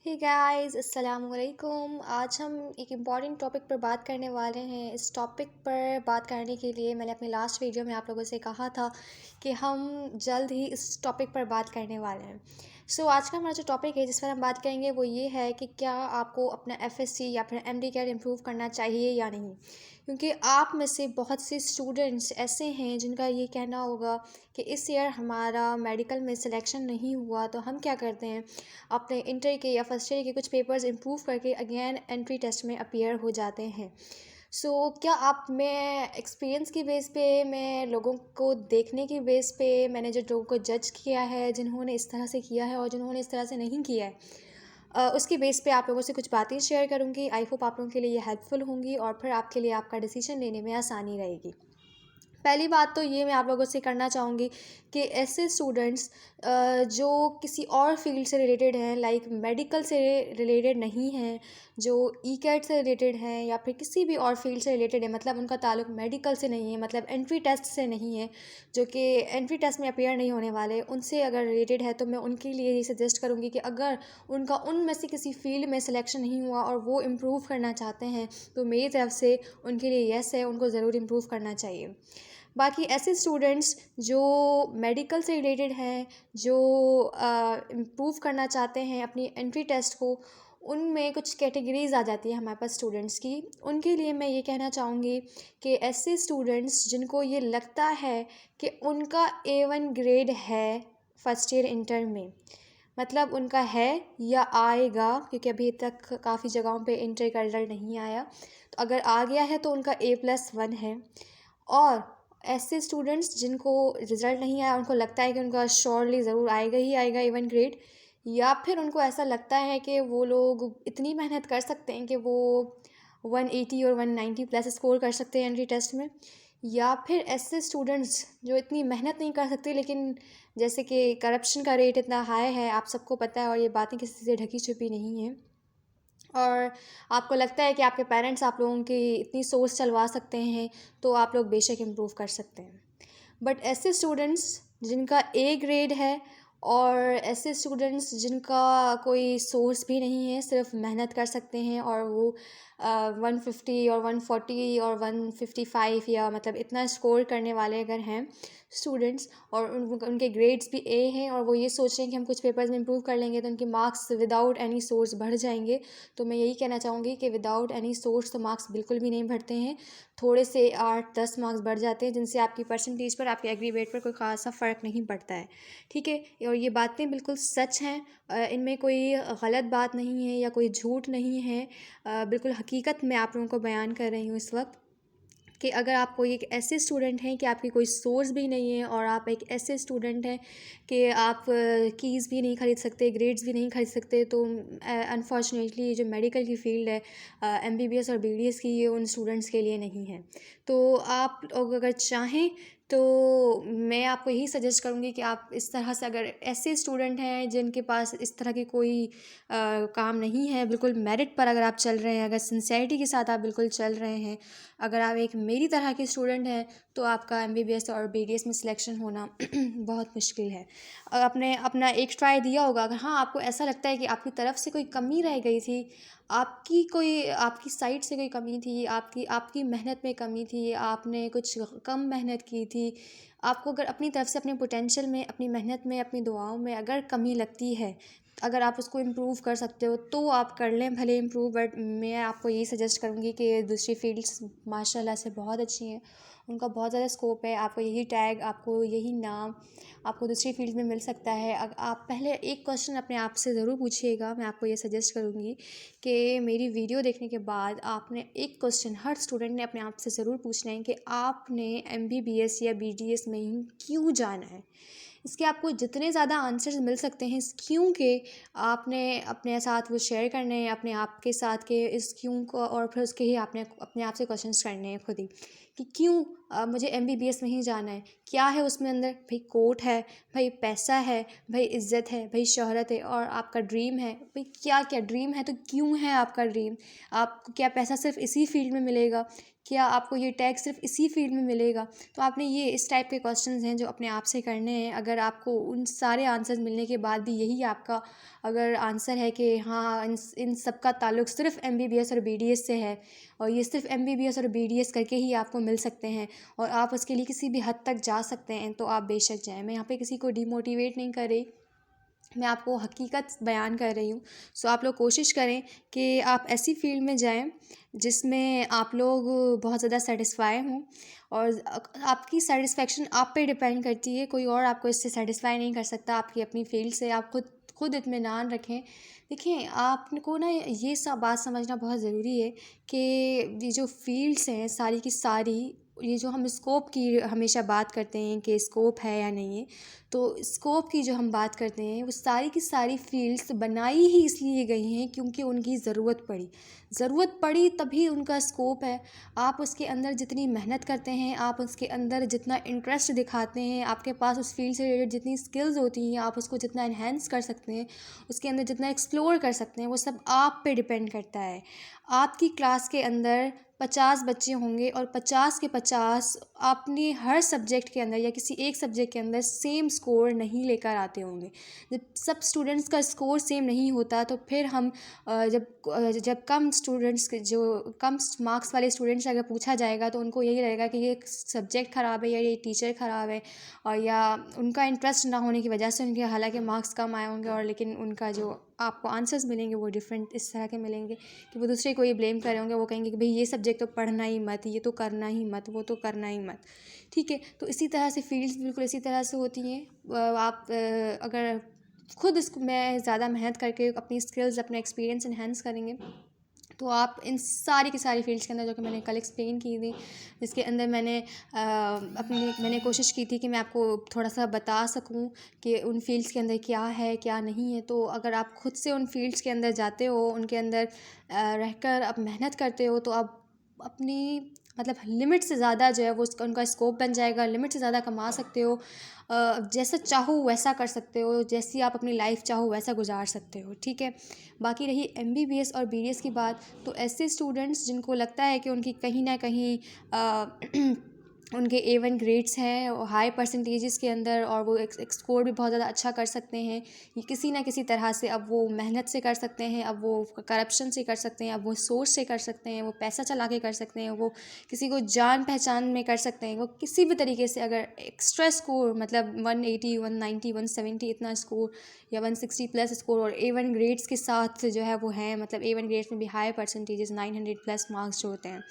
Hey guys अस्सलाम वालेकुम। आज हम एक इम्पॉर्टेंट टॉपिक पर बात करने वाले हैं। इस टॉपिक पर बात करने के लिए मैंने अपने लास्ट वीडियो में आप लोगों से कहा था कि हम जल्द ही इस टॉपिक पर बात करने वाले हैं। आज का हमारा जो टॉपिक है जिस पर हम बात करेंगे वो ये है कि क्या आपको अपना एफएससी या फिर एमडी कैट इम्प्रूव करना चाहिए या नहीं। क्योंकि आप में से बहुत से स्टूडेंट्स ऐसे हैं जिनका ये कहना होगा कि इस ईयर हमारा मेडिकल में सिलेक्शन नहीं हुआ, तो हम क्या करते हैं, अपने इंटर के या फर्स्ट ईयर के कुछ पेपर्स इम्प्रूव करके अगेन एंट्री टेस्ट में अपीयर हो जाते हैं। क्या आप मैं एक्सपीरियंस की बेस पे, मैं लोगों को देखने की बेस पे, मैंने जो लोगों को जज किया है जिन्होंने इस तरह से किया है और जिन्होंने इस तरह से नहीं किया है, उसकी बेस पे आप लोगों से कुछ बातें शेयर करूँगी। आई होप आप लोगों के लिए ये हेल्पफुल होंगी और फिर आपके लिए आपका डिसीजन लेने में आसानी रहेगी। पहली बात तो ये मैं आप लोगों से करना चाहूँगी कि ऐसे स्टूडेंट्स जो किसी और फील्ड से रिलेटेड हैं, लाइक मेडिकल से रिलेटेड नहीं हैं, जो ई कैट से रिलेटेड हैं या फिर किसी भी और फील्ड से रिलेटेड है, मतलब उनका ताल्लुक मेडिकल से नहीं है, मतलब एंट्री टेस्ट से नहीं है, जो कि एंट्री टेस्ट में अपीयर नहीं होने वाले, उनसे अगर रिलेटेड है तो मैं उनके लिए ये सजेस्ट करूँगी कि अगर उनका उनमें से किसी फील्ड में सिलेक्शन नहीं हुआ और वो इम्प्रूव करना चाहते हैं तो मेरी तरफ से उनके लिए येस है, उनको ज़रूर इम्प्रूव करना चाहिए। बाकी ऐसे स्टूडेंट्स जो मेडिकल से रिलेटेड हैं, जो इम्प्रूव करना चाहते हैं अपनी एंट्री टेस्ट को, उनमें कुछ कैटेगरीज़ आ जाती है हमारे पास स्टूडेंट्स की। उनके लिए मैं ये कहना चाहूँगी कि ऐसे स्टूडेंट्स जिनको ये लगता है कि उनका A1 ग्रेड है फर्स्ट ईयर इंटर में, मतलब उनका है या आएगा, क्योंकि अभी तक काफ़ी जगहों पे इंटर का रिज़ल्ट नहीं आया, तो अगर आ गया है तो उनका A+1 है। और ऐसे स्टूडेंट्स जिनको रिज़ल्ट नहीं आया, उनको लगता है कि उनका श्योरली ज़रूर आएगा ही आएगा A1 ग्रेड, या फिर उनको ऐसा लगता है कि वो लोग इतनी मेहनत कर सकते हैं कि वो 180 और 190 प्लस स्कोर कर सकते हैं एंट्री टेस्ट में। या फिर ऐसे स्टूडेंट्स जो इतनी मेहनत नहीं कर सकते, लेकिन जैसे कि करप्शन का रेट इतना हाई है, आप सबको पता है, और ये बातें किसी से ढकी छुपी नहीं हैं, और आपको लगता है कि आपके पेरेंट्स आप लोगों की इतनी सोच चलवा सकते हैं, तो आप लोग बेशक इम्प्रूव कर सकते हैं। बट ऐसे स्टूडेंट्स जिनका A ग्रेड है, और ऐसे स्टूडेंट्स जिनका कोई सोर्स भी नहीं है, सिर्फ मेहनत कर सकते हैं, और वो 150 और 140 और 155 या मतलब इतना स्कोर करने वाले अगर हैं स्टूडेंट्स, और उनके ग्रेड्स भी A हैं, और वो ये सोच रहे हैं कि हम कुछ पेपर्स में इम्प्रूव कर लेंगे तो उनके मार्क्स विदाउट एनी सोर्स बढ़ जाएंगे, तो मैं यही कहना चाहूँगी कि विदाउट एनी सोर्स तो मार्क्स बिल्कुल भी नहीं बढ़ते हैं। थोड़े से 8-10 मार्क्स बढ़ जाते हैं, जिनसे आपकी परसेंटेज पर, आपके एग्रीगेट पर कोई ख़ासा फ़र्क नहीं पड़ता है। ठीक है, और ये बातें बिल्कुल सच हैं, इनमें कोई गलत बात नहीं है या कोई झूठ नहीं है, बिल्कुल हकीकत मैं आप लोगों को बयान कर रही हूँ इस वक्त, कि अगर आप कोई एक ऐसे स्टूडेंट हैं कि आपकी कोई सोर्स भी नहीं है, और आप एक ऐसे स्टूडेंट हैं कि आप कीज़ भी नहीं ख़रीद सकते, ग्रेड्स भी नहीं ख़रीद सकते, तो अनफॉर्चुनेटली ये जो मेडिकल की फ़ील्ड है, MBBS और BDS की, ये उन स्टूडेंट्स के लिए नहीं है। तो आप लोग अगर चाहें तो मैं आपको यही सजेस्ट करूँगी कि आप इस तरह से, अगर ऐसे स्टूडेंट हैं जिनके पास इस तरह की कोई काम नहीं है, बिल्कुल मेरिट पर अगर आप चल रहे हैं, अगर सिंसेरिटी के साथ आप बिल्कुल चल रहे हैं, अगर आप एक मेरी तरह के स्टूडेंट हैं, तो आपका MBBS और BDS में सिलेक्शन होना बहुत मुश्किल है। आपने अपना एक ट्राई दिया होगा, अगर हाँ आपको ऐसा लगता है कि आपकी तरफ से कोई कमी रह गई थी, आपकी साइड से कोई कमी थी, आपकी आपकी मेहनत में कमी थी, आपने कुछ कम मेहनत की थी, आपको अगर अपनी तरफ से अपने पोटेंशियल में, अपनी मेहनत में, अपनी दुआओं में अगर कमी लगती है, अगर आप उसको इम्प्रूव कर सकते हो तो आप कर लें भले इम्प्रूव। बट मैं आपको यही सजेस्ट करूँगी कि दूसरी फील्ड्स माशाल्लाह से बहुत अच्छी हैं, उनका बहुत ज़्यादा स्कोप है, आपको यही टैग, आपको यही नाम आपको दूसरी फील्ड में मिल सकता है। आप पहले एक क्वेश्चन अपने आप से ज़रूर पूछिएगा, मैं आपको ये सजेस्ट करूँगी कि मेरी वीडियो देखने के बाद आपने एक क्वेश्चन, हर स्टूडेंट ने अपने आप से ज़रूर पूछना है कि आपने MBBS या BDS में ही क्यों जाना है। इसके आपको जितने ज़्यादा आंसर्स मिल सकते हैं इस क्यों के, आपने अपने साथ वो शेयर करने हैं, अपने आप के साथ के इस क्यों को, और फिर उसके ही आपने अपने आप से क्वेश्चंस करने हैं खुद ही कि क्यों मुझे MBBS में ही जाना है। क्या है उसमें अंदर, भाई कोर्ट है, भाई पैसा है, भाई इज़्ज़त है, भाई शोहरत है, और आपका ड्रीम है। भाई क्या क्या ड्रीम है तो क्यों है आपका ड्रीम, आपको क्या पैसा सिर्फ इसी फील्ड में मिलेगा, क्या आपको ये टैग सिर्फ इसी फील्ड में मिलेगा? तो आपने ये इस टाइप के क्वेश्चंस हैं जो अपने आप से करने हैं। अगर आपको उन सारे आंसर्स मिलने के बाद भी यही आपका अगर आंसर है कि हाँ इन सब का ताल्लुक सिर्फ एमबीबीएस और बीडीएस से है और ये सिर्फ एमबीबीएस और बीडीएस करके ही आपको मिल सकते हैं और आप उसके लिए किसी भी हद तक जा सकते हैं, तो आप बेशक जाएँ। मैं यहाँ पे किसी को डिमोटिवेट नहीं कर रही, मैं आपको हकीकत बयान कर रही हूँ। सो आप लोग कोशिश करें कि आप ऐसी फील्ड में जाएं जिसमें आप लोग बहुत ज़्यादा सेटिस्फाई हों और आपकी सेटिस्फेक्शन आप पे डिपेंड करती है, कोई और आपको इससे सेटिस्फाई नहीं कर सकता आपकी अपनी फील्ड से। आप खुद इत्मीनान रखें। देखिए आपको ना ये सब बात समझना बहुत ज़रूरी है कि ये जो फील्ड्स हैं सारी की सारी, ये जो हम स्कोप की हमेशा बात करते हैं कि स्कोप है या नहीं है, तो स्कोप की जो हम बात करते हैं वो सारी की सारी फील्ड्स बनाई ही इसलिए गई हैं क्योंकि उनकी ज़रूरत पड़ी तभी उनका स्कोप है। आप उसके अंदर जितनी मेहनत करते हैं, आप उसके अंदर जितना इंटरेस्ट दिखाते हैं, आपके पास उस फील्ड से रिलेटेड जितनी स्किल्स होती हैं, आप उसको जितना इन्हेंस कर सकते हैं, उसके अंदर जितना एक्सप्लोर कर सकते हैं, वो सब आप पे डिपेंड करता है। आपकी क्लास के अंदर 50 बच्चे होंगे और 50 के 50 अपने हर सब्जेक्ट के अंदर या किसी एक सब्जेक्ट के अंदर सेम स्कोर नहीं लेकर आते होंगे। जब सब स्टूडेंट्स का स्कोर सेम नहीं होता तो फिर हम जब कम स्टूडेंट्स के जो कम मार्क्स वाले स्टूडेंट्स अगर पूछा जाएगा तो उनको यही रहेगा कि ये सब्जेक्ट ख़राब है या ये टीचर ख़राब है, और या उनका इंटरेस्ट ना होने की वजह से उनके हालांकि मार्क्स कम आए होंगे और लेकिन उनका जो आपको आंसर्स मिलेंगे वो डिफरेंट इस तरह के मिलेंगे कि वो दूसरे को ही ब्लेम कर रहे होंगे। वो कहेंगे कि भाई ये सब्जेक्ट तो पढ़ना ही मत, ये तो करना ही मत, वो तो करना ही मत। ठीक है, तो इसी तरह से फील्ड्स बिल्कुल इसी तरह से होती हैं। आप अगर खुद इसको मैं ज़्यादा मेहनत करके अपनी स्किल्स अपना एक्सपीरियंस इन्हेंस करेंगे तो आप इन सारी की सारी फील्ड्स के अंदर जो कि मैंने कल एक्सप्लेन की थी, जिसके अंदर मैंने कोशिश की थी कि मैं आपको थोड़ा सा बता सकूं कि उन फील्ड्स के अंदर क्या है क्या नहीं है। तो अगर आप खुद से उन फील्ड्स के अंदर जाते हो, उनके अंदर रहकर आप मेहनत करते हो, तो आप अपनी मतलब लिमिट से ज़्यादा जो है वो उनका स्कोप बन जाएगा, लिमिट से ज़्यादा कमा सकते हो, जैसा चाहो वैसा कर सकते हो, जैसी आप अपनी लाइफ चाहो वैसा गुजार सकते हो। ठीक है, बाकी रही एमबीबीएस और बीडीएस की बात, तो ऐसे स्टूडेंट्स जिनको लगता है कि उनकी कहीं ना कहीं उनके A1 ग्रेड्स हैं और हाई परसेंटेजेस के अंदर और वो स्कोर भी बहुत ज़्यादा अच्छा कर सकते हैं, ये किसी ना किसी तरह से अब वो मेहनत से कर सकते हैं, अब वो करप्शन से कर सकते हैं, अब वो सोच से कर सकते हैं, वो पैसा चला के कर सकते हैं, वो किसी को जान पहचान में कर सकते हैं, वो किसी भी तरीके से अगर एक्स्ट्रा स्कोर मतलब 180 190 170 इतना स्कोर या 160 प्लस स्कोर और A1 ग्रेड्स के साथ जो है वो है, मतलब A1 ग्रेड्स में भी हाई परसेंटेजेस 900 प्लस मार्क्स जो होते हैं,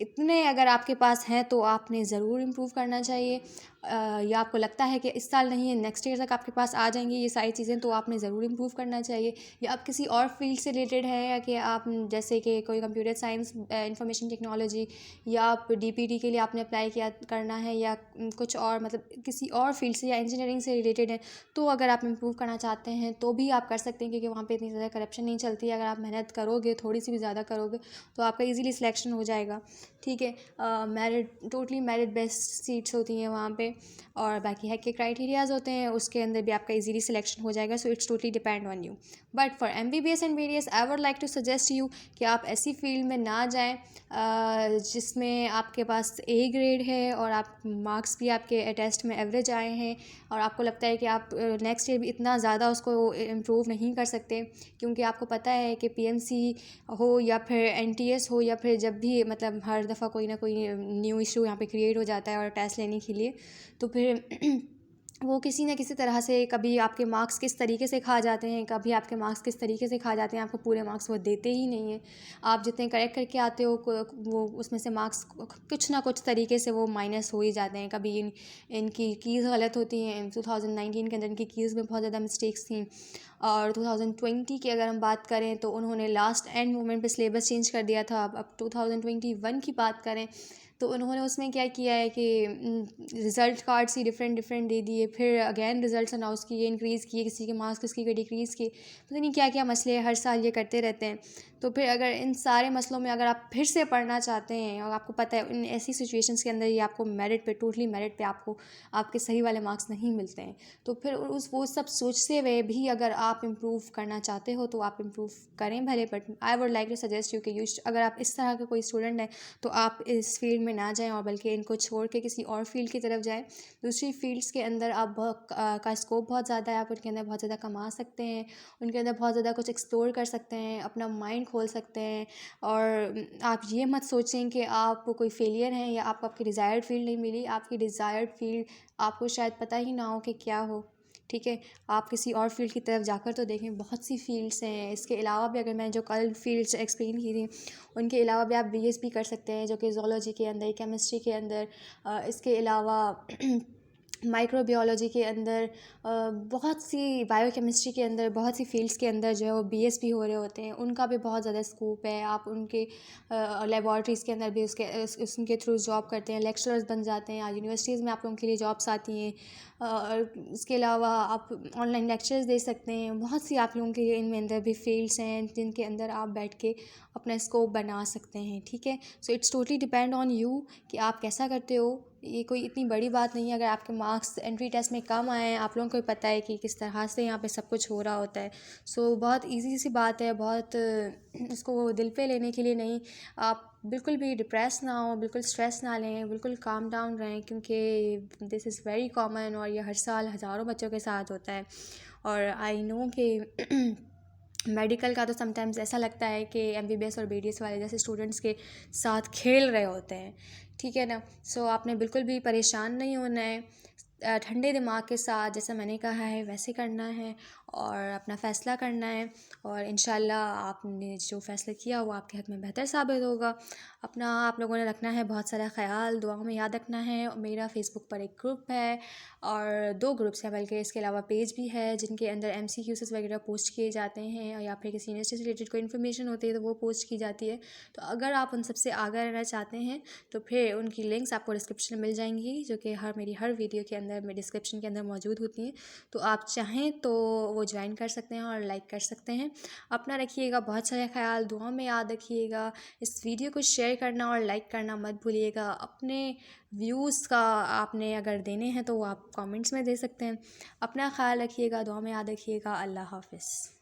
इतने अगर आपके पास हैं तो आपने ज़रूर इम्प्रूव करना चाहिए। या आपको लगता है कि इस साल नहीं है नेक्स्ट ईयर तक आपके पास आ जाएंगी ये सारी चीज़ें, तो आपने ज़रूर इम्प्रूव करना चाहिए। या आप किसी और फील्ड से रिलेटेड है या कि आप जैसे कि कोई कंप्यूटर साइंस इंफॉर्मेशन टेक्नोलॉजी या आप डीपीटी के लिए आपने अप्लाई किया करना है या कुछ और मतलब किसी और फील्ड से या इंजीनियरिंग से रिलेटेड है, तो अगर आप इम्प्रूव करना चाहते हैं तो भी आप कर सकते हैं क्योंकि वहाँ पे इतनी ज़्यादा करप्शन नहीं चलती है। अगर आप मेहनत करोगे थोड़ी सी भी ज़्यादा करोगे तो आपका ईज़िली सिलेक्शन हो जाएगा। ठीक है, टोटली मेरिट बेस्ड सीट्स होती हैं वहाँ पे और बाकी है कि क्राइटेरियाज़ होते हैं, उसके अंदर भी आपका इजीली सिलेक्शन हो जाएगा। So it's totally depend on you. But for MBBS and BDS I would like to suggest you कि आप ऐसी फील्ड में ना जाएं जिसमें आपके पास ए ग्रेड है और आप मार्क्स भी आपके टेस्ट में एवरेज आए हैं और आपको लगता है कि आप नेक्स्ट ईयर भी इतना ज़्यादा उसको इम्प्रूव नहीं कर सकते, क्योंकि आपको पता है कि पीएमसी हो या फिर एनटीएस हो या फिर जब भी मतलब हर दफ़ा कोई ना कोई न्यू इशू यहाँ पे क्रिएट हो जाता है और टेस्ट लेने के लिए, तो फिर वो किसी न किसी तरह से कभी आपके मार्क्स किस तरीके से खा जाते हैं, कभी आपके मार्क्स किस तरीके से खा जाते हैं, आपको पूरे मार्क्स वो देते ही नहीं हैं। आप जितने करेक्ट करके आते हो वो उसमें से मार्क्स कुछ ना कुछ तरीके से वो माइनस हो ही जाते हैं। कभी इनकी कीज़ गलत होती हैं। 2019 के अंदर इनकी कीज़ में बहुत ज़्यादा मिस्टेक्स थी और 2020 की अगर हम बात करें तो उन्होंने लास्ट एंड मोमेंट पे सिलेबस चेंज कर दिया था। अब 2021 की बात करें तो उन्होंने उसमें क्या किया है कि रिज़ल्ट कार्ड्स ही डिफरेंट डिफरेंट दे दिए, फिर अगेन रिज़ल्ट अनाउंस किए, इंक्रीज़ किए, किसी के मार्क्स किसी के डिक्रीज़ किए, पता नहीं क्या क्या मसले हर साल ये करते रहते हैं। तो फिर अगर इन सारे मसलों में अगर आप फिर से पढ़ना चाहते हैं और आपको पता है इन ऐसी सिचुएशंस के अंदर ये आपको मेरिट पे, टोटली मेरिट पे आपको आपके सही वाले मार्क्स नहीं मिलते हैं, तो फिर उस वो सब सोचते हुए भी अगर आप इम्प्रूव करना चाहते हो तो आप इम्प्रूव करें भले, but I would like to suggest you कि अगर आप इस तरह के कोई स्टूडेंट हैं तो आप इस फील्ड में ना जाएं और बल्कि इनको छोड़ के किसी और फील्ड की तरफ जाएं। दूसरी फील्ड्स के अंदर आप का स्कोप बहुत ज़्यादा है, आप उनके अंदर बहुत ज़्यादा कमा सकते हैं, उनके अंदर बहुत ज़्यादा कुछ एक्सप्लोर कर सकते हैं, अपना माइंड खोल सकते हैं। और आप ये मत सोचें कि आप कोई फेलियर हैं या आपको आपकी डिज़ायर्ड फील्ड नहीं मिली। आपकी डिज़ायर्ड फील्ड आपको शायद पता ही ना हो कि क्या हो, ठीक है। आप किसी और फील्ड की तरफ जाकर तो देखें, बहुत सी फील्ड्स हैं। इसके अलावा भी अगर मैं जो कल फील्ड्स एक्सप्लेन की थी उनके अलावा भी आप बीएस भी कर सकते हैं, जो कि ज़ूलॉजी के अंदर, केमिस्ट्री के अंदर, इसके अलावा माइक्रोबायोलॉजी के अंदर, बहुत सी बायोकेमिस्ट्री के अंदर, बहुत सी फील्ड्स के अंदर जो है वो बीएस भी हो रहे होते हैं, उनका भी बहुत ज़्यादा स्कोप है। आप उनके लेबॉर्ट्रीज़ के अंदर भी उनके थ्रू जॉब करते हैं, लेक्चरर्स बन जाते हैं, यूनिवर्सिटीज़ में आप लोगों के लिए जॉब्स आती हैं। इसके अलावा आप ऑनलाइन लेक्चर्स दे सकते हैं। बहुत सी आप लोगों के लिए इनमें अंदर भी फील्ड्स हैं जिनके अंदर आप बैठ के अपना स्कोप बना सकते हैं, ठीक है। सो it's totally depend on you कि आप कैसा करते हो। ये कोई इतनी बड़ी बात नहीं है अगर आपके मार्क्स एंट्री टेस्ट में कम आए हैं, आप लोगों को पता है कि किस तरह से यहाँ पे सब कुछ हो रहा होता है। सो बहुत इजी सी बात है, बहुत इसको दिल पे लेने के लिए नहीं। आप बिल्कुल भी डिप्रेस ना हो, बिल्कुल स्ट्रेस ना लें, बिल्कुल काम डाउन रहें, क्योंकि दिस इज़ वेरी कॉमन और ये हर साल हज़ारों बच्चों के साथ होता है। और आई नो कि मेडिकल का तो समटाइम्स ऐसा लगता है कि एमबीबीएस और बीडीएस वाले जैसे स्टूडेंट्स के साथ खेल रहे होते हैं, ठीक है ना। सो आपने बिल्कुल भी परेशान नहीं होना है, ठंडे दिमाग के साथ जैसा मैंने कहा है वैसे करना है और अपना फ़ैसला करना है। और इंशाल्लाह आपने जो फ़ैसला किया वो आपके हक़ में बेहतर साबित होगा। अपना आप लोगों ने रखना है बहुत सारा ख़्याल, दुआओं में याद रखना है। मेरा फ़ेसबुक पर एक ग्रुप है और 2 ग्रुप्स हैं बल्कि, इसके अलावा पेज भी है जिनके अंदर एमसीक्यूज़ वगैरह पोस्ट किए जाते हैं, या फिर किसी यूनिवर्सिटी से रिलेटेड कोई इन्फॉर्मेशन होती है तो वो पोस्ट की जाती है। तो अगर आप उन सबसे आगे रहना चाहते हैं तो फिर उनकी लिंक्स आपको डिस्क्रिप्शन में मिल जाएंगी, जो कि मेरी हर वीडियो के अंदर, मेरे डिस्क्रिप्शन के अंदर मौजूद होती हैं। तो आप चाहें तो वो ज्वाइन कर सकते हैं और लाइक कर सकते हैं। अपना रखिएगा बहुत सारा ख्याल, दुआ में याद रखिएगा। इस वीडियो को शेयर करना और लाइक करना मत भूलिएगा। अपने व्यूज़ का आपने अगर देने हैं तो वो आप कमेंट्स में दे सकते हैं। अपना ख्याल रखिएगा, दुआ में याद रखिएगा। अल्लाह हाफ़िज़।